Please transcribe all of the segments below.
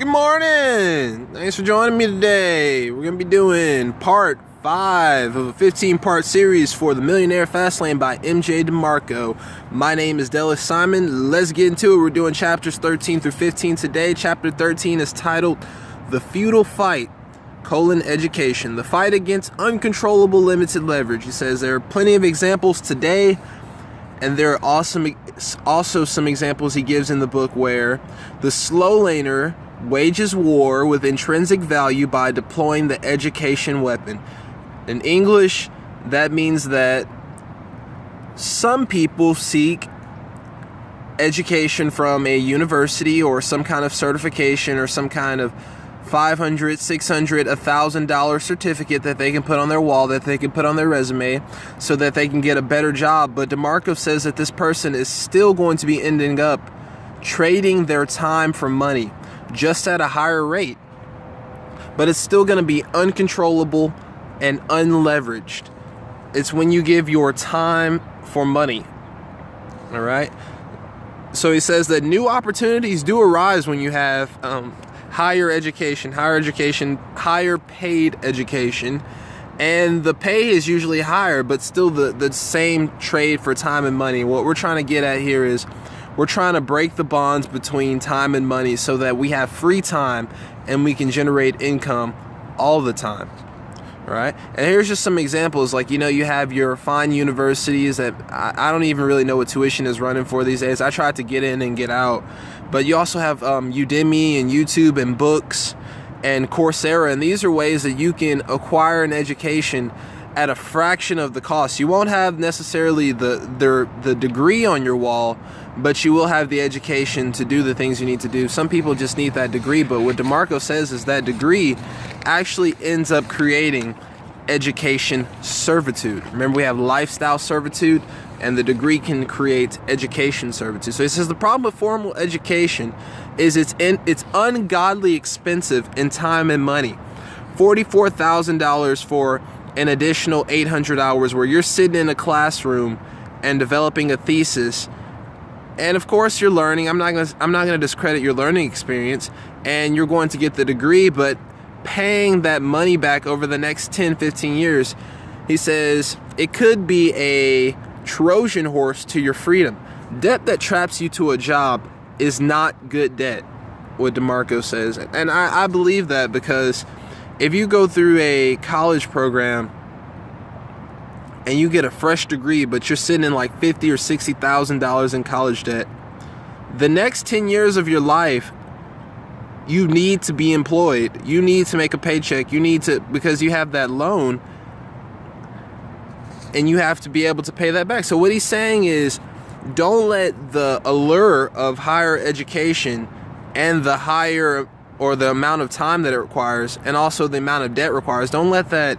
Good morning! Thanks for joining me today. We're going to be doing part 5 of a 15-part series for the Millionaire Fastlane by MJ DeMarco. My name is Dallas Simon. Let's get into it. We're doing chapters 13 through 15 today. Chapter 13 is titled The Feudal Fight, Education. The fight against uncontrollable limited leverage. He says there are plenty of examples today, and there are also some examples he gives in the book where the Slowlaner wages war with intrinsic value by deploying the education weapon. In English, that means that some people seek education from a university or some kind of certification or some kind of $500, $600, $1,000 certificate that they can put on their wall, that they can put on their resume so that they can get a better job. But DeMarco says that this person is still going to be ending up trading their time for money, just at a higher rate. But it's still going to be uncontrollable and unleveraged. It's when you give your time for money. All right? So he says that new opportunities do arise when you have higher education, higher paid education, and the pay is usually higher, but still the same trade for time and money. What we're trying to get at here is we're trying to break the bonds between time and money so that we have free time and we can generate income all the time. All right? And here's just some examples. Like, you have your fine universities that I don't even really know what tuition is running for these days. I tried to get in and get out. But you also have Udemy and YouTube and books and Coursera. And these are ways that you can acquire an education at a fraction of the cost. You won't have necessarily the degree on your wall, but you will have the education to do the things you need to do. Some people just need that degree, but what DeMarco says is that degree actually ends up creating education servitude. Remember, we have lifestyle servitude, and the degree can create education servitude. So he says the problem with formal education is it's ungodly expensive in time and money. $44,000 for an additional 800 hours where you're sitting in a classroom and developing a thesis. And of course you're learning. I'm not going to discredit your learning experience, and you're going to get the degree, but paying that money back over the next 10, 15 years, he says it could be a Trojan horse to your freedom. Debt that traps you to a job is not good debt, what DeMarco says. And I believe that, because if you go through a college program and you get a fresh degree, but you're sitting in like $50,000 or $60,000 in college debt, the next 10 years of your life, you need to be employed. You need to make a paycheck. You need to, because you have that loan, and you have to be able to pay that back. So what he's saying is, don't let the allure of higher education and the higher or the amount of time that it requires, and also the amount of debt requires, don't let that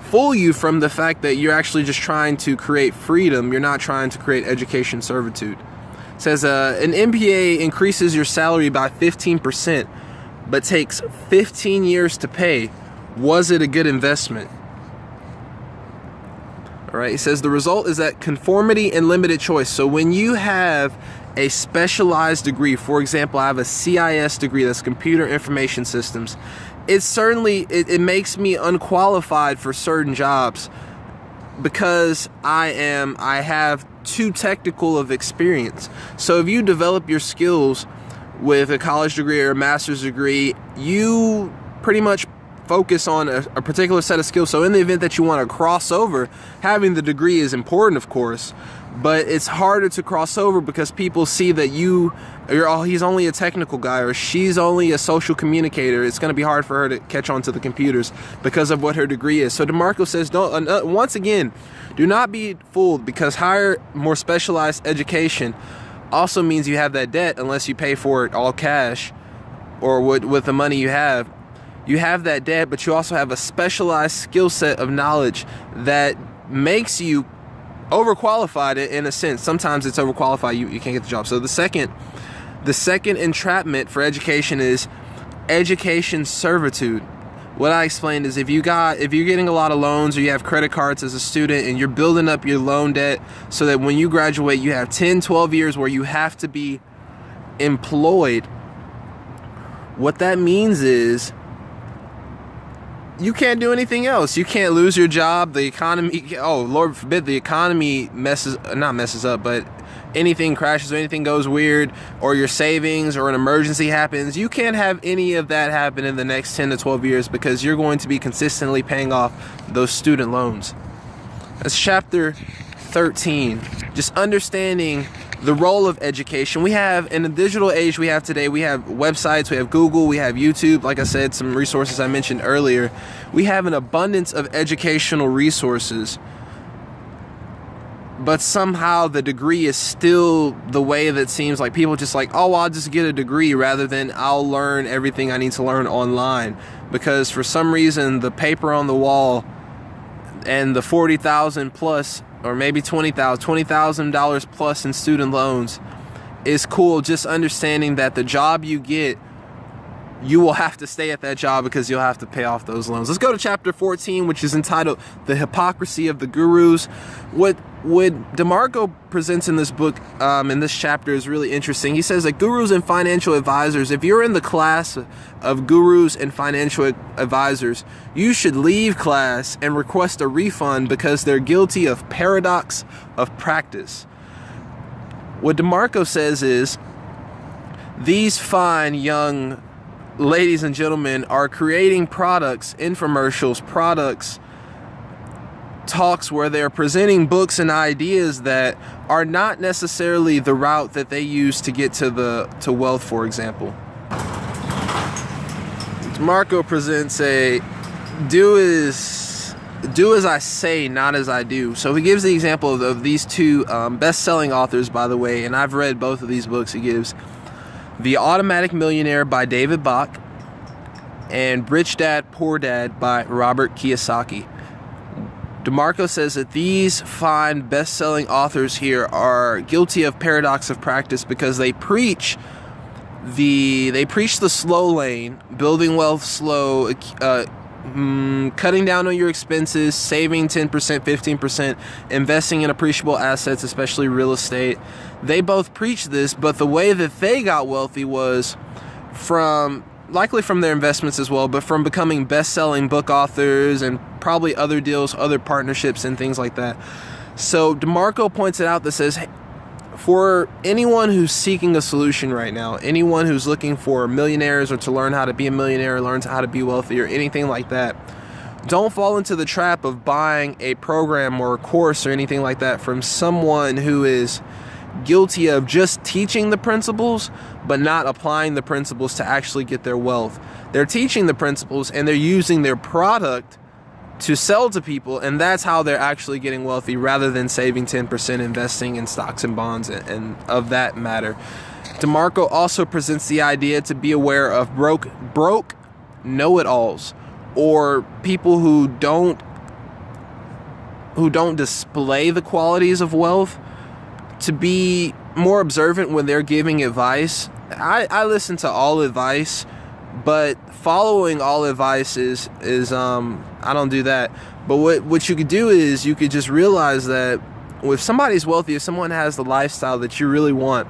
fool you from the fact that you're actually just trying to create freedom. You're not trying to create education servitude. It says an MBA increases your salary by 15%, but takes 15 years to pay. Was it a good investment? All right, he says the result is that conformity and limited choice. So when you have a specialized degree, for example, I have a CIS degree, that's computer information systems, it makes me unqualified for certain jobs because I have too technical of experience. So if you develop your skills with a college degree or a master's degree, you pretty much focus on a particular set of skills. So in the event that you want to cross over, having the degree is important, of course, but it's harder to cross over because people see that he's only a technical guy, or she's only a social communicator. It's going to be hard for her to catch on to the computers because of what her degree is. So DeMarco says, once again, do not be fooled, because higher, more specialized education also means you have that debt unless you pay for it all cash or with the money you have. You have that debt, but you also have a specialized skill set of knowledge that makes you overqualified in a sense. Sometimes it's overqualified. You can't get the job. So the second entrapment for education is education servitude. What I explained is if you're getting a lot of loans, or you have credit cards as a student and you're building up your loan debt so that when you graduate you have 10, 12 years where you have to be employed, What that means is you can't do anything else. You can't lose your job. The economy, oh, Lord forbid, the economy not messes up, but anything crashes or anything goes weird, or your savings or an emergency happens. You can't have any of that happen in the next 10 to 12 years because you're going to be consistently paying off those student loans. That's chapter 13. Just understanding the role of education. We have, in the digital age we have today, we have websites, we have Google, we have YouTube, like I said, some resources I mentioned earlier. We have an abundance of educational resources, but somehow the degree is still the way that seems like people just like, oh, I'll just get a degree rather than I'll learn everything I need to learn online. Because for some reason, the paper on the wall and the $40,000 plus, or maybe $20,000 plus in student loans is cool. Just understanding that the job you get, you will have to stay at that job because you'll have to pay off those loans. Let's go to chapter 14, which is entitled The Hypocrisy of the Gurus. What DeMarco presents in this book, in this chapter, is really interesting. He says that gurus and financial advisors, if you're in the class of gurus and financial advisors, you should leave class and request a refund because they're guilty of paradox of practice. What DeMarco says is these fine young ladies and gentlemen are creating products, infomercials, talks where they're presenting books and ideas that are not necessarily the route that they use to get to wealth, for example. Marco presents a do as I say, not as I do. So he gives the example of these two best-selling authors, by the way, and I've read both of these books. He gives The Automatic Millionaire by David Bach and Rich Dad, Poor Dad by Robert Kiyosaki. DeMarco says that these fine best-selling authors here are guilty of paradox of practice because they preach the slow lane, building wealth slow, cutting down on your expenses, saving 10%, 15%, investing in appreciable assets, especially real estate. They both preach this, but the way that they got wealthy was likely from their investments as well, but from becoming best-selling book authors and probably other deals, other partnerships and things like that. So DeMarco points it out that says, for anyone who's seeking a solution right now, anyone who's looking for millionaires or to learn how to be a millionaire, learn how to be wealthy or anything like that, don't fall into the trap of buying a program or a course or anything like that from someone who is guilty of just teaching the principles but not applying the principles to actually get their wealth. They're teaching the principles and they're using their product to sell to people, and that's how they're actually getting wealthy rather than saving 10%, investing in stocks and bonds and of that matter. DeMarco also presents the idea to be aware of broke know-it-alls, or people who don't display the qualities of wealth, to be more observant when they're giving advice. I listen to all advice, but following all advice is I don't do that. But what you could do is you could just realize that if somebody's wealthy, if someone has the lifestyle that you really want,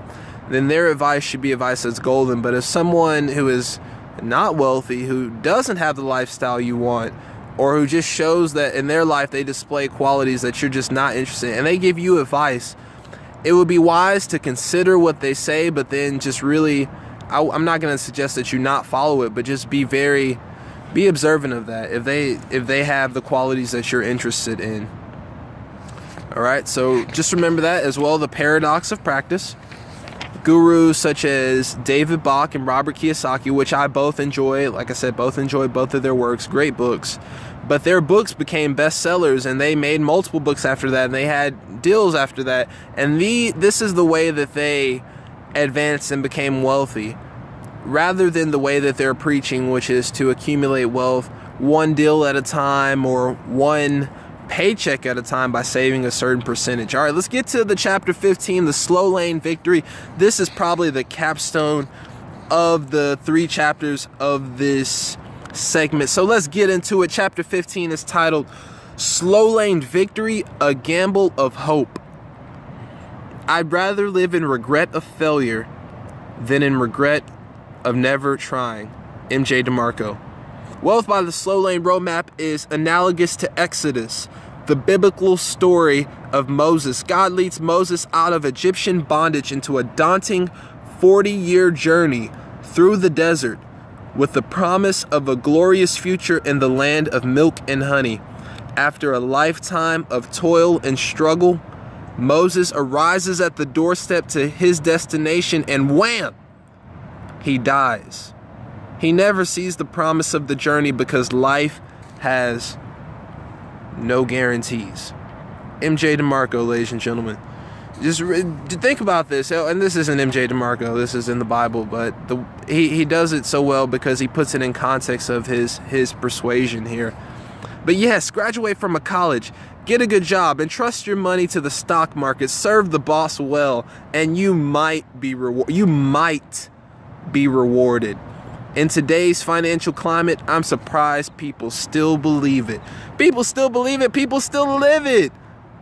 then their advice should be advice that's golden. But if someone who is not wealthy, who doesn't have the lifestyle you want, or who just shows that in their life they display qualities that you're just not interested in, and they give you advice, it would be wise to consider what they say, but then just really, I'm not going to suggest that you not follow it, but just be observant of that if they have the qualities that you're interested in. All right, so just remember that as well. The paradox of practice. Gurus such as David Bach and Robert Kiyosaki, which I both enjoy. Like I said, both enjoy both of their works. Great books. But their books became bestsellers, and they made multiple books after that, and they had deals after that. And this is the way that they advanced and became wealthy, rather than the way that they're preaching, which is to accumulate wealth one deal at a time or one paycheck at a time by saving a certain percentage. All right, let's get to the chapter 15, the slow lane victory. This is probably the capstone of the 3 chapters of this segment. So let's get into it. Chapter 15 is titled Slow Lane Victory, a Gamble of Hope. I'd rather live in regret of failure than in regret of never trying. MJ DeMarco. Wealth by the Slowlane roadmap is analogous to Exodus, the biblical story of Moses. God leads Moses out of Egyptian bondage into a daunting 40-year journey through the desert with the promise of a glorious future in the land of milk and honey. After a lifetime of toil and struggle, Moses arises at the doorstep to his destination and wham! He dies. He never sees the promise of the journey because life has no guarantees. MJ DeMarco, ladies and gentlemen. Just think about this. And this isn't MJ DeMarco. This is in the Bible. But he does it so well because he puts it in context of his persuasion here. But yes, graduate from a college. Get a good job. Entrust your money to the stock market. Serve the boss well. And you might be rewarded. In today's financial climate, I'm surprised people still believe it. People still believe it. People still live it.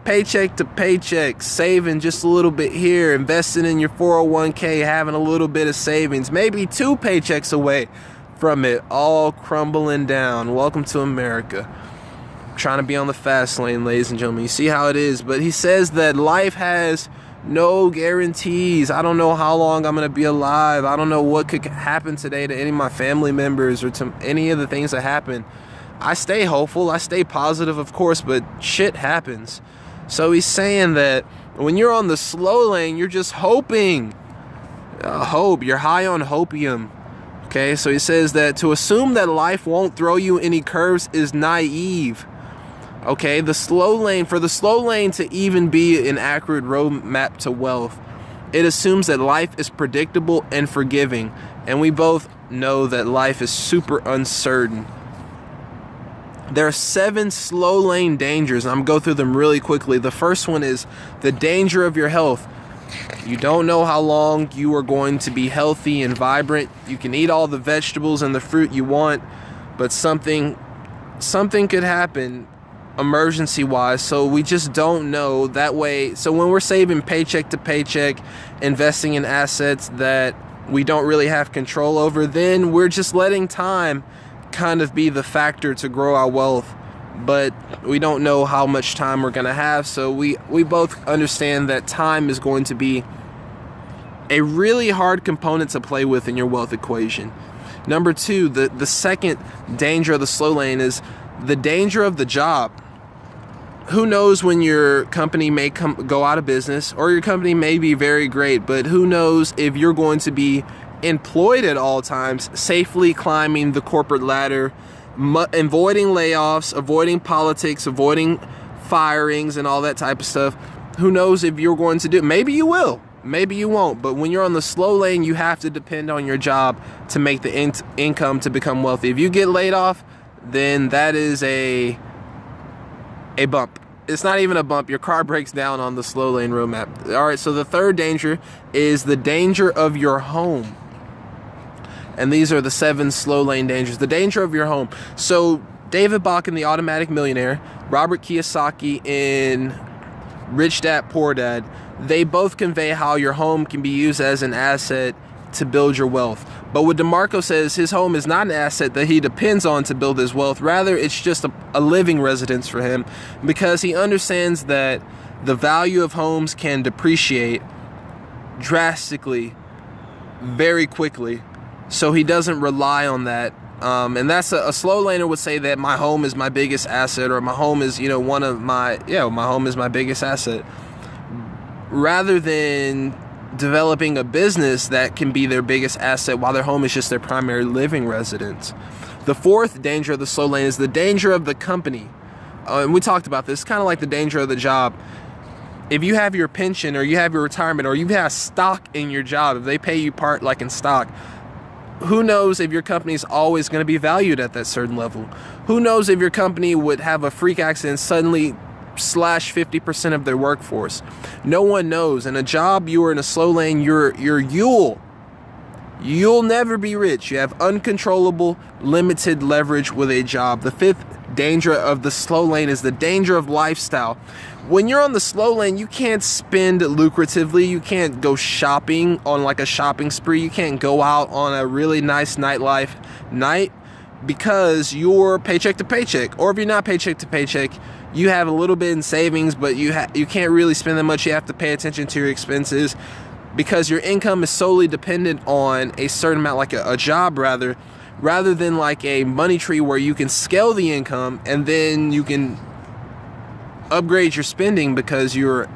Paycheck to paycheck, saving just a little bit here, investing in your 401k, having a little bit of savings, maybe 2 paychecks away from it all crumbling down. Welcome to America. Trying to be on the fast lane, ladies and gentlemen. You see how it is. But he says that life has no guarantees. I don't know how long I'm going to be alive. I don't know what could happen today to any of my family members or to any of the things that happen. I stay hopeful. I stay positive, of course, but shit happens. So he's saying that when you're on the slow lane, you're just hoping. Hope. You're high on hopium. Okay, so he says that to assume that life won't throw you any curves is naive. Okay, for the slow lane to even be an accurate roadmap to wealth, it assumes that life is predictable and forgiving. And we both know that life is super uncertain. There are 7 slow lane dangers. I'm going to go through them really quickly. The first one is the danger of your health. You don't know how long you are going to be healthy and vibrant. You can eat all the vegetables and the fruit you want, but something could happen emergency wise, so we just don't know that way. So when we're saving paycheck to paycheck, investing in assets that we don't really have control over, then we're just letting time kind of be the factor to grow our wealth. But we don't know how much time we're going to have, so we both understand that time is going to be a really hard component to play with in your wealth equation. Number 2, the second danger of the slow lane is the danger of the job. Who knows when your company may go out of business, or your company may be very great, but who knows if you're going to be employed at all times, safely climbing the corporate ladder, avoiding layoffs, avoiding politics, avoiding firings and all that type of stuff. Who knows if you're going to do it? Maybe you will, maybe you won't, but when you're on the slow lane, you have to depend on your job to make the income to become wealthy. If you get laid off, then that is a bump. It's not even a bump. Your car breaks down on the slow lane roadmap. All right, so the third danger is the danger of your home. And these are the 7 slow lane dangers. The danger of your home. So David Bach in The Automatic Millionaire, Robert Kiyosaki in Rich Dad, Poor Dad, they both convey how your home can be used as an asset to build your wealth. But what DeMarco says, his home is not an asset that he depends on to build his wealth. Rather, it's just a living residence for him, because he understands that the value of homes can depreciate drastically very quickly. So he doesn't rely on that. And that's a slow laner would say that my home is my biggest asset, or my home is, my home is my biggest asset. Rather than developing a business that can be their biggest asset while their home is just their primary living residence. The fourth danger of the slow lane is the danger of the company. And we talked about this, kind of like the danger of the job. If you have your pension, or you have your retirement, or you have stock in your job, if they pay you part like in stock, who knows if your company is always going to be valued at that certain level? Who knows if your company would have a freak accident suddenly slash 50% of their workforce? No one knows. In a job, you are in a slow lane, you'll never be rich. You have uncontrollable, limited leverage with a job. The fifth danger of the slow lane is the danger of lifestyle. When you're on the slow lane, you can't spend lucratively. You can't go shopping on like a shopping spree. You can't go out on a really nice nightlife night because you're paycheck to paycheck. Or if you're not paycheck to paycheck, you have a little bit in savings, but you can't really spend that much. You have to pay attention to your expenses because your income is solely dependent on a certain amount, like a job rather than like a money tree where you can scale the income and then you can upgrade your spending because you're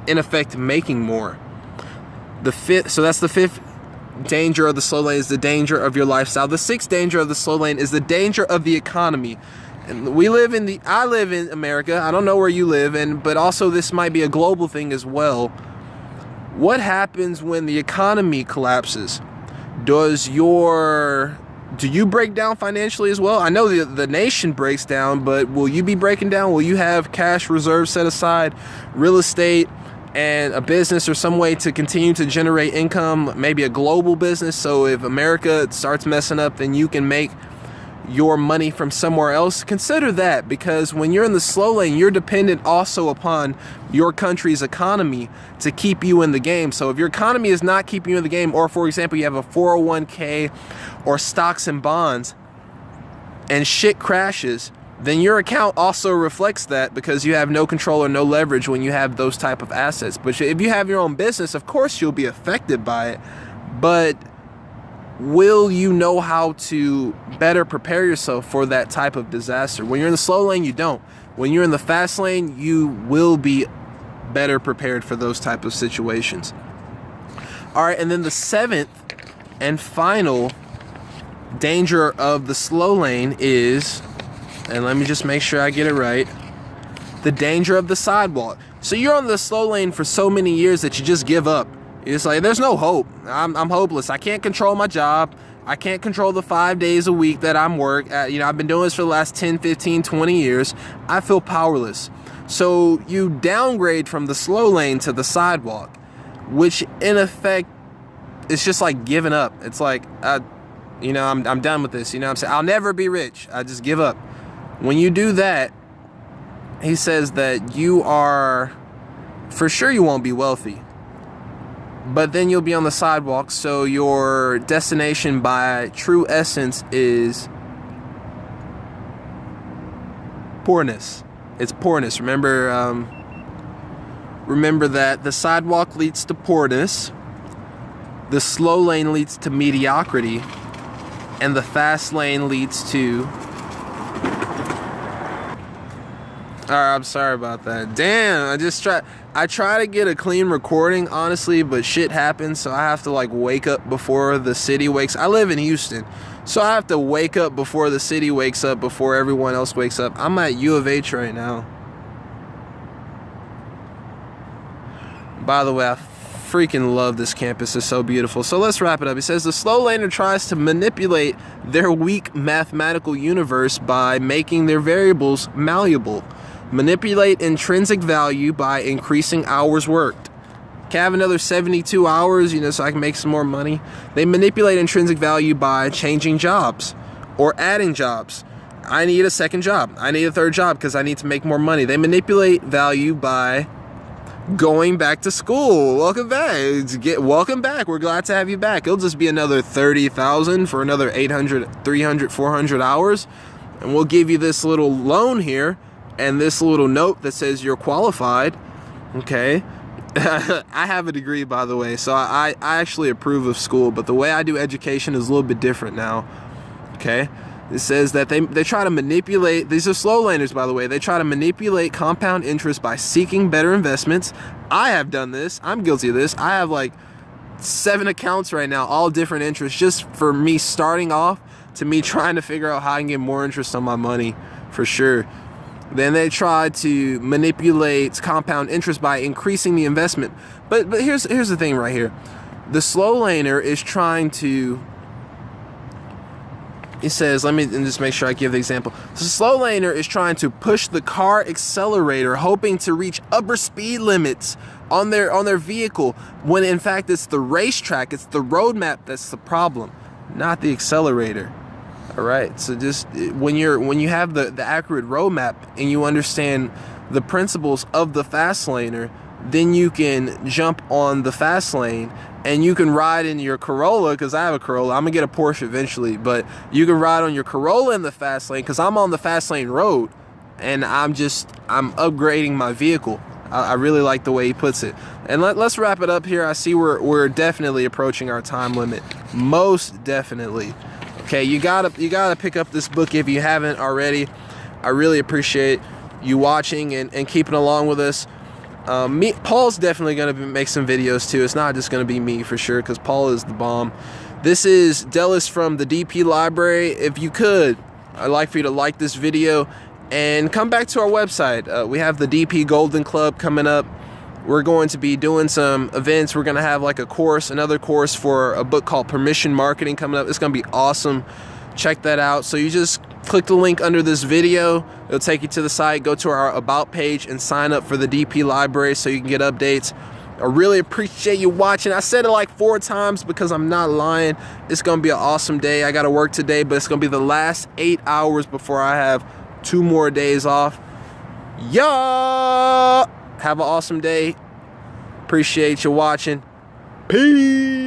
in effect making more. So that's the fifth danger of the slow lane, is the danger of your lifestyle. The sixth danger of the slow lane is the danger of the economy. And I live in America. I don't know where you live, but also this might be a global thing as well. What happens when the economy collapses? Do you break down financially as well? I know the nation breaks down, but will you be breaking down? Will you have cash reserves set aside, real estate, and a business or some way to continue to generate income, maybe a global business? So if America starts messing up, then you can make your money from somewhere else. Consider that, because when you're in the slow lane, you're dependent also upon your country's economy to keep you in the game. So if your economy is not keeping you in the game, or for example, you have a 401k or stocks and bonds and shit crashes, then your account also reflects that because you have no control or no leverage when you have those type of assets. But if you have your own business, of course you'll be affected by it, but will you know how to better prepare yourself for that type of disaster? When you're in the slow lane, you don't. When you're in the fast lane, you will be better prepared for those type of situations. All right, and then the seventh and final danger of the slow lane is, and let me just make sure I get it right, the danger of the sidewalk. So you're on the slow lane for so many years that you just give up. It's like, there's no hope. I'm hopeless. I can't control my job. I can't control the 5 days a week that I'm work. I've been doing this for the last 10, 15, 20 years. I feel powerless. So you downgrade from the slow lane to the sidewalk, which in effect is just like giving up. It's like, I'm done with this. You know what I'm saying? I'll never be rich. I just give up. When you do that, he says that you won't be wealthy. But then you'll be on the sidewalk, so your destination by true essence is poorness. It's poorness. Remember that the sidewalk leads to poorness, the slow lane leads to mediocrity, and the fast lane leads to... I'm sorry about that. Damn, I try to get a clean recording, honestly, but shit happens, so I have to wake up before the city wakes. I live in Houston, so I have to wake up before the city wakes up, before everyone else wakes up. I'm at U of H right now. By the way, I freaking love this campus. It's so beautiful. So let's wrap it up. It says the slow laner tries to manipulate their weak mathematical universe by making their variables malleable. Manipulate intrinsic value by increasing hours worked. Can I have another 72 hours, so I can make some more money? They manipulate intrinsic value by changing jobs or adding jobs. I need a second job. I need a third job because I need to make more money. They manipulate value by going back to school. Welcome back. Welcome back. We're glad to have you back. It'll just be another 30,000 for another 800, 300, 400 hours. And we'll give you this little loan here and this little note that says you're qualified. Okay. I have a degree, by the way, so I actually approve of school, but the way I do education is a little bit different now. Okay. It says that they try to manipulate, these are slow laners, by the way, they try to manipulate compound interest by seeking better investments. I have done this. I'm guilty of this. I have 7 accounts right now, all different interests, just for me starting off to me trying to figure out how I can get more interest on my money, for sure. Then they try to manipulate compound interest by increasing the investment. But here's the thing right here. The slow laner is trying to... He says, let me just make sure I give the example. The slow laner is trying to push the car accelerator, hoping to reach upper speed limits on their vehicle, when in fact it's the racetrack, it's the roadmap that's the problem, not the accelerator. All right. So just when you have the accurate roadmap and you understand the principles of the fast laner, then you can jump on the fast lane and you can ride in your Corolla, because I have a Corolla. I'm gonna get a Porsche eventually, but you can ride on your Corolla in the fast lane, because I'm on the fast lane road and I'm upgrading my vehicle. I really like the way he puts it. And let's wrap it up here. I see we're definitely approaching our time limit. Most definitely. Okay, you gotta pick up this book if you haven't already. I really appreciate you watching and keeping along with us. Paul's definitely gonna make some videos too. It's not just gonna be me for sure, because Paul is the bomb. This is Dallas from the DP Library. If you could, I'd like for you to like this video and come back to our website. We have the DP Golden Club coming up. We're going to be doing some events. We're going to have like another course for a book called Permission Marketing coming up. It's going to be awesome. Check that out. So you just click the link under this video. It'll take you to the site. Go to our About page and sign up for the DP Library so you can get updates. I really appreciate you watching. I said it like 4 times because I'm not lying. It's going to be an awesome day. I got to work today, but it's going to be the last 8 hours before I have 2 more days off. Yeah! Have an awesome day. Appreciate you watching. Peace!